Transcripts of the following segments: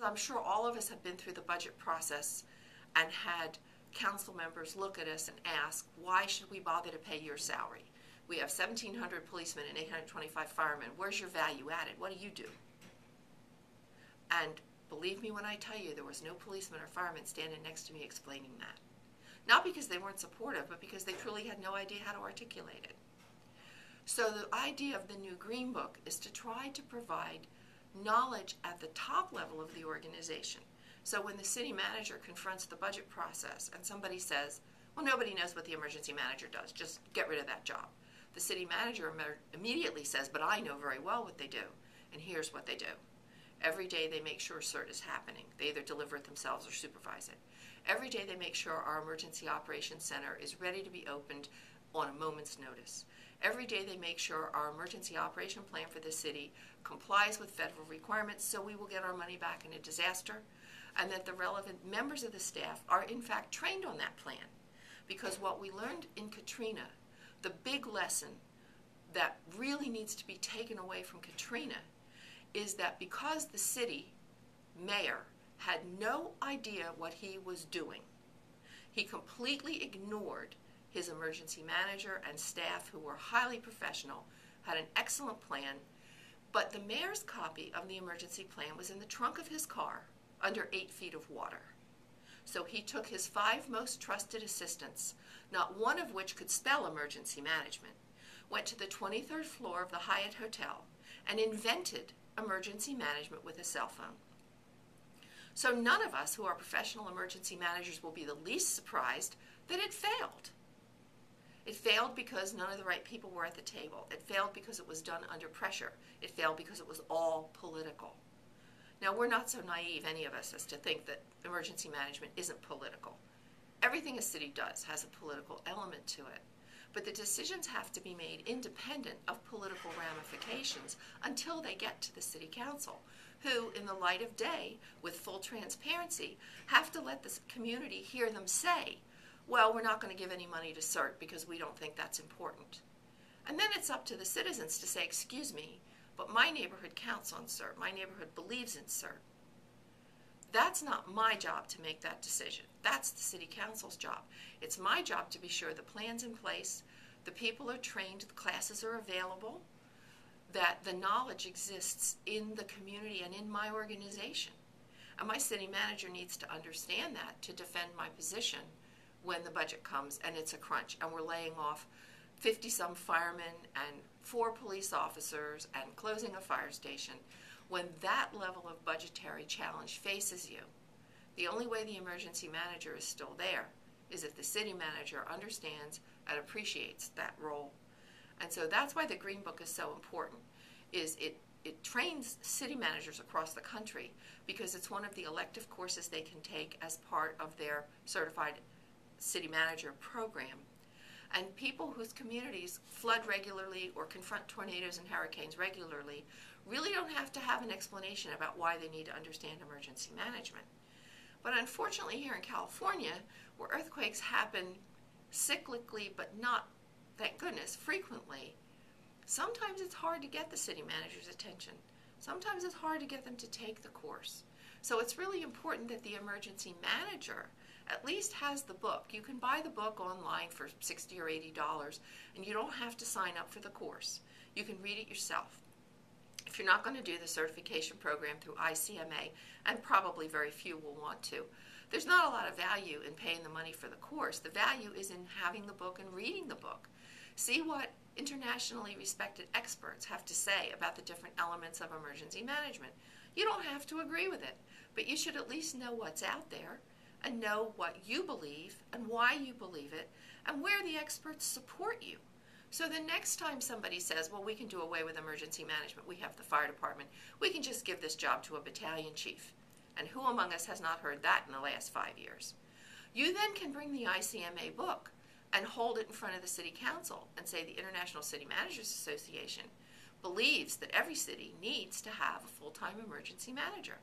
I'm sure all of us have been through the budget process and had council members look at us and ask, why should we bother to pay your salary? We have 1,700 policemen and 825 firemen. Where's your value added? What do you do? And believe me when I tell you, there was no policeman or fireman standing next to me explaining that. Not because they weren't supportive, but because they truly had no idea how to articulate it. So the idea of the new Green Book is to try to provide knowledge at the top level of the organization. So when the city manager confronts the budget process and somebody says, well, nobody knows what the emergency manager does, just get rid of that job. The city manager immediately says, but I know very well what they do, and here's what they do. Every day they make sure CERT is happening. They either deliver it themselves or supervise it. Every day they make sure our emergency operations center is ready to be opened on a moment's notice. Every day they make sure our emergency operation plan for the city complies with federal requirements so we will get our money back in a disaster, and that the relevant members of the staff are in fact trained on that plan. Because what we learned in Katrina, the big lesson that really needs to be taken away from Katrina, is that because the city mayor had no idea what he was doing, he completely ignored his emergency manager and staff, who were highly professional, had an excellent plan, but the mayor's copy of the emergency plan was in the trunk of his car under 8 feet of water. So he took his 5 most trusted assistants, not one of which could spell emergency management, went to the 23rd floor of the Hyatt Hotel and invented emergency management with a cell phone. So none of us who are professional emergency managers will be the least surprised that it failed. It failed because none of the right people were at the table. It failed because it was done under pressure. It failed because it was all political. Now, we're not so naive, any of us, as to think that emergency management isn't political. Everything a city does has a political element to it. But the decisions have to be made independent of political ramifications until they get to the city council, who, in the light of day, with full transparency, have to let the community hear them say, well, we're not going to give any money to CERT because we don't think that's important. And then it's up to the citizens to say, excuse me, but my neighborhood counts on CERT. My neighborhood believes in CERT. That's not my job to make that decision. That's the city council's job. It's my job to be sure the plan's in place, the people are trained, the classes are available, that the knowledge exists in the community and in my organization. And my city manager needs to understand that to defend my position when the budget comes and it's a crunch and we're laying off 50-some firemen and 4 police officers and closing a fire station. When that level of budgetary challenge faces you, the only way the emergency manager is still there is if the city manager understands and appreciates that role. And so that's why the Green Book is so important, is it trains city managers across the country because it's one of the elective courses they can take as part of their certified city manager program. And people whose communities flood regularly or confront tornadoes and hurricanes regularly really don't have to have an explanation about why they need to understand emergency management. But unfortunately here in California, where earthquakes happen cyclically but not, thank goodness, frequently, sometimes it's hard to get the city manager's attention. Sometimes it's hard to get them to take the course. So it's really important that the emergency manager at least has the book. You can buy the book online for $60 or $80, and you don't have to sign up for the course. You can read it yourself. If you're not going to do the certification program through ICMA, and probably very few will want to, there's not a lot of value in paying the money for the course. The value is in having the book and reading the book. See what internationally respected experts have to say about the different elements of emergency management. You don't have to agree with it, but you should at least know what's out there and know what you believe and why you believe it and where the experts support you. So the next time somebody says, well, we can do away with emergency management, we have the fire department, we can just give this job to a battalion chief. And who among us has not heard that in the last 5 years? You then can bring the ICMA book and hold it in front of the city council and say the International City Managers Association believes that every city needs to have a full-time emergency manager,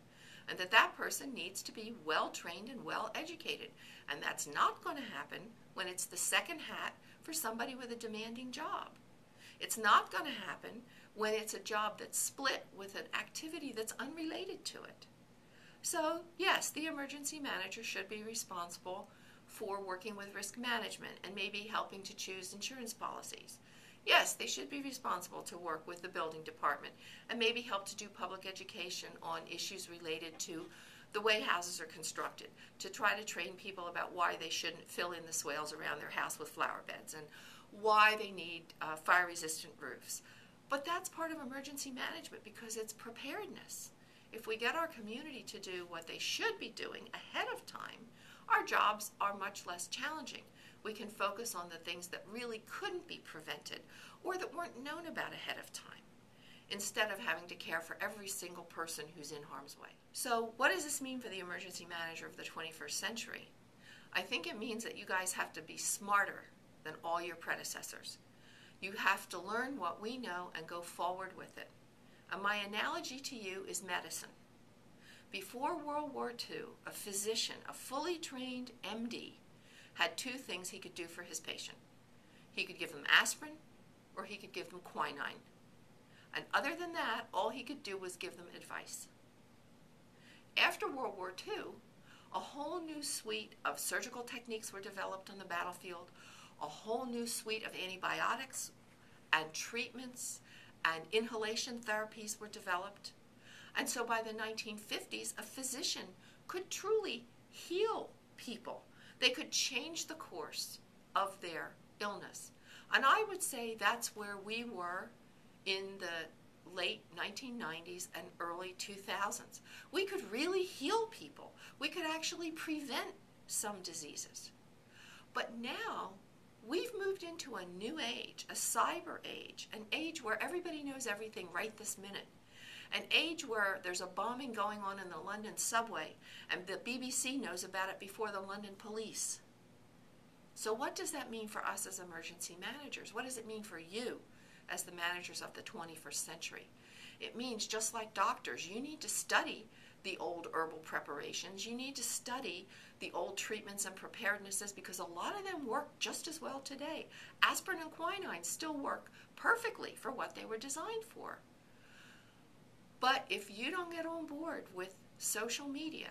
and that that person needs to be well-trained and well-educated. And that's not going to happen when it's the second hat for somebody with a demanding job. It's not going to happen when it's a job that's split with an activity that's unrelated to it. So So, yes, the emergency manager should be responsible for working with risk management and maybe helping to choose insurance policies. Yes, they should be responsible to work with the building department and maybe help to do public education on issues related to the way houses are constructed, to try to train people about why they shouldn't fill in the swales around their house with flower beds and why they need fire-resistant roofs. But that's part of emergency management because it's preparedness. If we get our community to do what they should be doing ahead of time, our jobs are much less challenging. We can focus on the things that really couldn't be prevented or that weren't known about ahead of time, instead of having to care for every single person who's in harm's way. So what does this mean for the emergency manager of the 21st century? I think it means that you guys have to be smarter than all your predecessors. You have to learn what we know and go forward with it. And my analogy to you is medicine. Before World War II, a physician, a fully trained MD, had two things he could do for his patient. He could give them aspirin or he could give them quinine. And other than that, all he could do was give them advice. After World War II, a whole new suite of surgical techniques were developed on the battlefield, a whole new suite of antibiotics and treatments and inhalation therapies were developed. And so by the 1950s, a physician could truly heal people. They could change the course of their illness. And I would say that's where we were in the late 1990s and early 2000s. We could really heal people. We could actually prevent some diseases. But now, we've moved into a new age, a cyber age, an age where everybody knows everything right this minute, an age where there's a bombing going on in the London subway and the BBC knows about it before the London police. So what does that mean for us as emergency managers? What does it mean for you as the managers of the 21st century? It means, just like doctors, you need to study the old herbal preparations. You need to study the old treatments and preparednesses because a lot of them work just as well today. Aspirin and quinine still work perfectly for what they were designed for. But if you don't get on board with social media,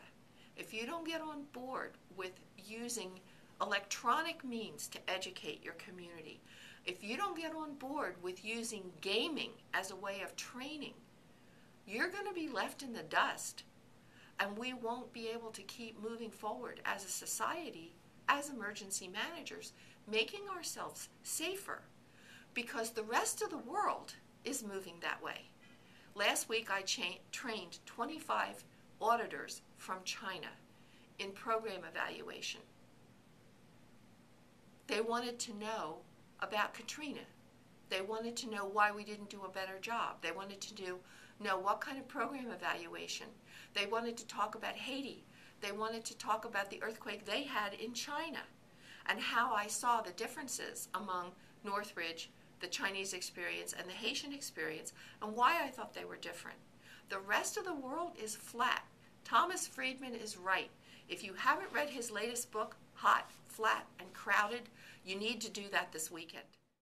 if you don't get on board with using electronic means to educate your community, if you don't get on board with using gaming as a way of training, you're going to be left in the dust. And we won't be able to keep moving forward as a society, as emergency managers, making ourselves safer because the rest of the world is moving that way. Last week I trained 25 auditors from China in program evaluation. They wanted to know about Katrina. They wanted to know why we didn't do a better job. They wanted to know what kind of program evaluation. They wanted to talk about Haiti. They wanted to talk about the earthquake they had in China and how I saw the differences among Northridge, the Chinese experience, and the Haitian experience, and why I thought they were different. The rest of the world is flat. Thomas Friedman is right. If you haven't read his latest book, Hot, Flat, and Crowded, you need to do that this weekend.